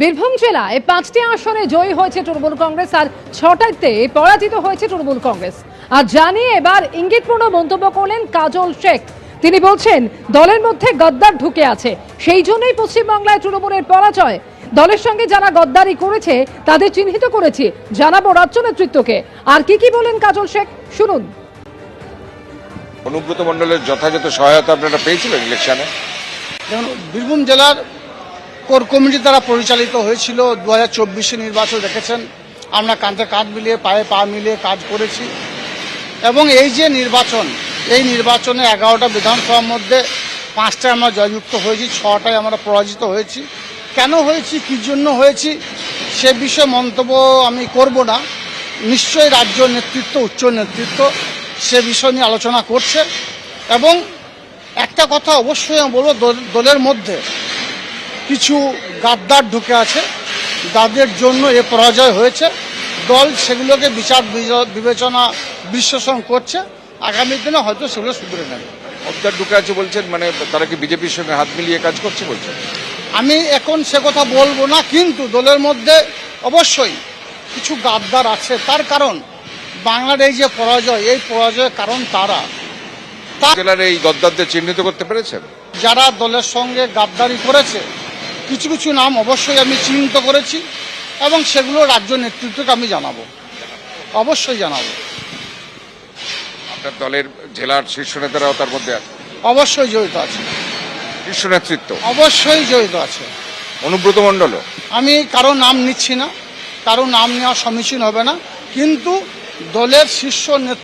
বীরভূম জেলায় 5টি আসনে জয়ী হয়েছে তৃণমূল কংগ্রেস আর 6টাতে পরাজিত হয়েছে তৃণমূল কংগ্রেস। আর জানিয়ে এবার ইঙ্গিতপূর্ণ মন্তব্য করলেন কাজল শেখ। তিনি বলছেন দলের মধ্যে গদ্দার ঢুকে আছে, সেই জন্যই পশ্চিমবাংলায় তৃণমূলের পরাজয়। দলের সঙ্গে যারা গদ্দারি করেছে তাদের চিহ্নিত করেছি, জানাবো রাজ্য নেতৃত্বকে। আর কি বলেন কাজল শেখ, শুনুন। অনুব্রত মণ্ডলের যথাযথ সহায়তা আপনারা পেয়েছিলেন ইলেকশনে? যেমন বীরভূম জেলার কোর কমিটি দ্বারা পরিচালিত হয়েছিল 2024 নির্বাচন দেখেছেন, আমরা কাঁধে কাঁধ মিলিয়ে পায়ে পা মিলিয়ে কাজ করেছি। এবং এই যে নির্বাচন, এই নির্বাচনে 11টা বিধানসভার মধ্যে 5টায় আমরা জয়যুক্ত হয়েছি, 6টায় আমরা পরাজিত হয়েছি। কেন হয়েছি, কী জন্য হয়েছি সে বিষয়ে মন্তব্য আমি করব না। নিশ্চয়ই রাজ্য নেতৃত্ব, উচ্চ নেতৃত্ব সে বিষয় নিয়ে আলোচনা করছে। এবং একটা কথা অবশ্যই আমি বলবো, দলের মধ্যে কিছু গাদ্দার ঢুকে আছে, যাদের জন্য এ পরাজয় হয়েছে। দল সেগুলোকে বিচার বিবেচনা বিশ্লেষণ করছে, আগামী দিনে হয়তো সেগুলো শুধরে নেবে। গদ্দার ঢুকে আছে বলছেন, মানে তারা কি বিজেপির সঙ্গে হাত মিলিয়ে কাজ করছে বলছেন? আমি এখন সে কথা বলবো না, কিন্তু দলের মধ্যে অবশ্যই কিছু গাদ্দার আছে। তার কারণ বাংলার এই যে পরাজয়, এই পরাজয়ের কারণ তারা। জেলার এই গদ্দারদের চিহ্নিত করতে পেরেছেন? যারা দলের সঙ্গে গাদ্দারি করেছে কিছু কিছু নাম অবশ্যই আমি চিহ্নিত করেছি, এবং সেগুলো রাজ্য নেতৃত্বকে আমি জানাবো, অবশ্যই জানাবো। আপনার দলের জেলার শীর্ষ নেতারাও তার মধ্যে আছে? অবশ্যই জড়িত আছে। শীর্ষ নেতৃত্ব অবশ্যই জড়িত আছে। অনুব্রত মণ্ডলও? আমি কারো নাম নিচ্ছি না, কারো নাম নেওয়া সমীচীন হবে না, কিন্তু দলের শীর্ষ নেতৃত্ব